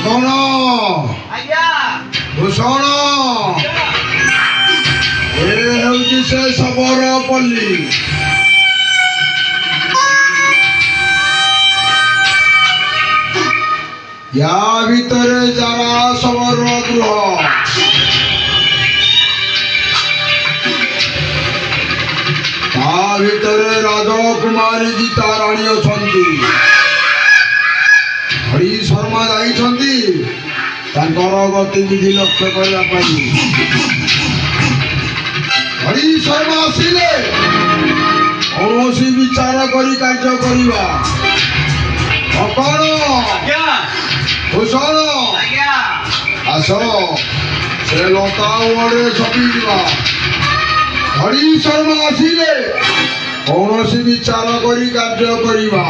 କଣ ଆଜ୍ଞା ଭୂଷଣ ଏ ହେଉଛି ସେ ଶବରପଲ୍ଲୀ। ୟା ଭିତରେ ଯାରା ଶବର ଗୃହ। ତା ଭିତରେ ରାଜକୁମାରୀ ଗୀତା ରାଣୀ ଅଛନ୍ତି। ହରି ଶର୍ମା ଯାଇଛନ୍ତି ତାଙ୍କର ଗତିବିଧି ଲକ୍ଷ୍ୟ କରିବା ପାଇଁ। ହରି ଶର୍ମା ଆସିଲେ କୌଣସି ବିଚାର କରି କାର୍ଯ୍ୟ କରିବା। କଣ ଆଜ୍ଞା ଭୂଷଣ ଆଜ୍ଞା ଆସ ସେ ଲତା ଓଡେ ଛପିଯିବା। ହରି ଶର୍ମା ଆସିଲେ କୌଣସି ବିଚାର କରି କାର୍ଯ୍ୟ କରିବା।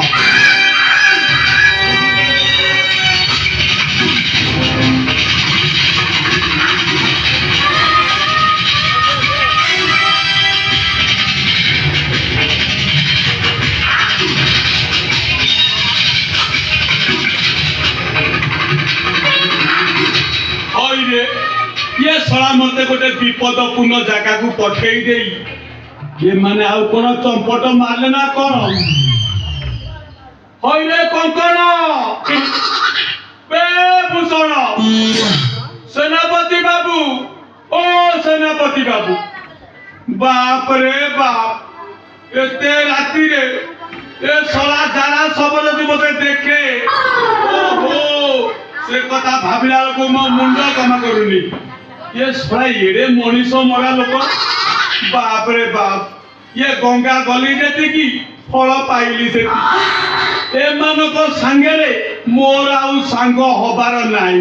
ये शला मत गोटे विपदपूर्ण जगह को पठेई दे ये माने आउ कोन चंपट मारले ना कोन होइले कंकण बे भूषण सेनापति बाबू ओ सेनापति बाबू बाप रे बाप एते राती रे ए शला जारा सबले जो मते देखे ओहो से कथा भाबिला को मो मुंड कमा करूनी ये शला एड़े मनीष मरा लोक बाप रे बाप ये गंगा गली जेती की फल पाइली सेती एमानक सांगेरे मोर आउ सांग हबार नाई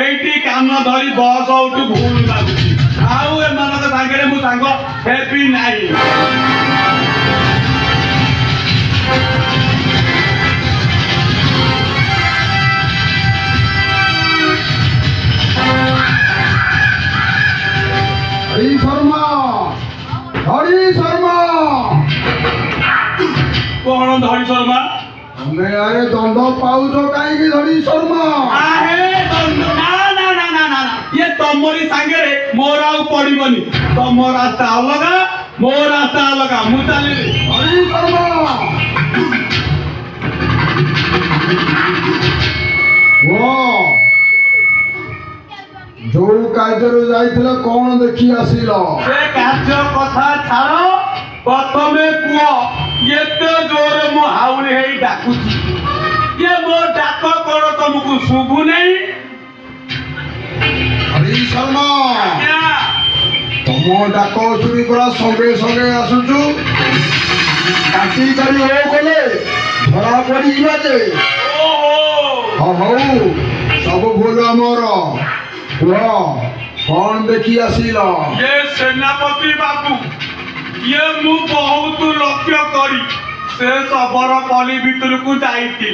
एठी कान धरी बस उठू भूल लाଗୁଛି आउ एमानक सांगेरे मु सांग हेपी नाई हरि शर्मा हरि शर्मा कौन धरी शर्मा तमे आरे दंड पाउछ काईकी हरि शर्मा आहे दंड ना ना ना ना ना ये तमरी सांगेरे मोर आउ पड़िबनी तम रास्ता अलगा मोर रास्ता अलगा मु चाली हरि शर्मा वो जो କାର୍ଯ୍ୟରେ ଯାଇଥିଲେ କଣ ଦେଖି ଆସିଲ? से कार्य कथा छाड़ो प्रथमे कुओ एते जोर मु हाउली हेई डाकुची ये मो डाक कोन तुमको सुबु नहीं हरि शर्मा क्या तम डाक ଶୁଣି ପରା ସଙ୍ଗେ ସଙ୍ଗେ ଆସୁଛୁ କାଟି କରି ହୋ ଗଲେ ଧରା ପଡ଼ିଯିବା ଯେ ओहो ହଉ ସବୁ ଭୁଲ ଆମର କୁହ କଣ ଦେଖି ଆସିଲ? ये सेनापति बाबू ये मु बहुत लक्ष्य करी से सबर पली भीतर को जाइती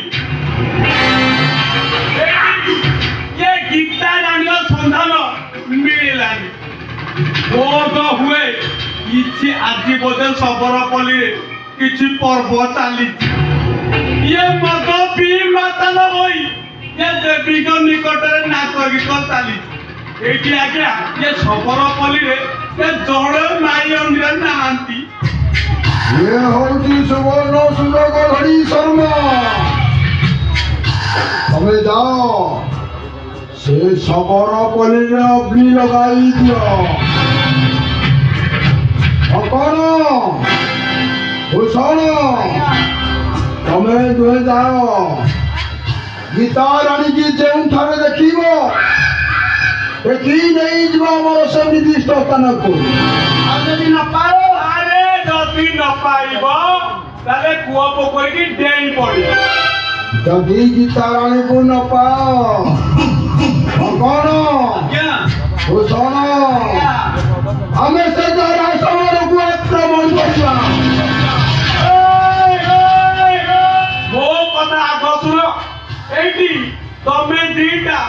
ये गीता रानी संधान मिलानी बोध हुए किछि आज बोधे सबर पली किछि पर्व चली ये मद पी माताल होई ये देवी निकट में नाच गीत चली एठी आज्ञा ये सबर पली रे ये जड़े माई अंदर नांती ये ହଉଛି ସୁବର୍ଣ୍ଣ ସୁଯୋଗ ହରି ଶର୍ମା ତମେ ଯାଅ ସେ ଶବର ପଲ୍ଲୀରେ ଅଗ୍ନି ଲଗାଇ ଦିଅ କଣ ଭୂଷଣ ତମେ ଦୁହେଁ ଯାଅ ଗୀତା ରାଣୀକି ଯେଉଁଠାରେ ଦେଖିବ ଦେଖି ନେଇଯିବ ଆମର ସେ ନିର୍ଦ୍ଦିଷ୍ଟ ସ୍ଥାନକୁ ଯଦି ନ ପାର अरे जदि न पाइब ताले कुआ पोखरी की डेई पड़ी ଯଦି ଗୀତା ରାଣୀକୁ ନ ପାଅ କଣ क्या ଭୂଷଣ ଆମେ ସେ ଦ୍ୱାରା ସମରକୁ ଆକ୍ରମଣ କରିବା ମୋ କଥା ଆଗ ଶୁଣ ଏଇଠି ତମେ ଦିଟା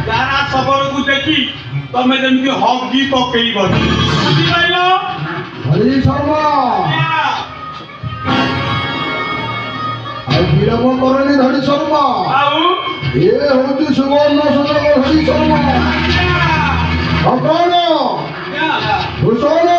ଯାରା ସବରକୁ ଦେଖି ତମେ ଯେମିତି ହଗି ପକେଇବ ବୁଝିପାରିଲ ହରି ଶର୍ମା ଆଉ ଅଭିରାମ କରଣୀ ଧରି ଶର୍ମା ଆଉ ଏ ହଉଛି ସୁବର୍ଣ୍ଣ ସୁଯୋଗ ଧରି ଶର୍ମା ଆପଣ ଆଜ୍ଞା ଭୂଷଣ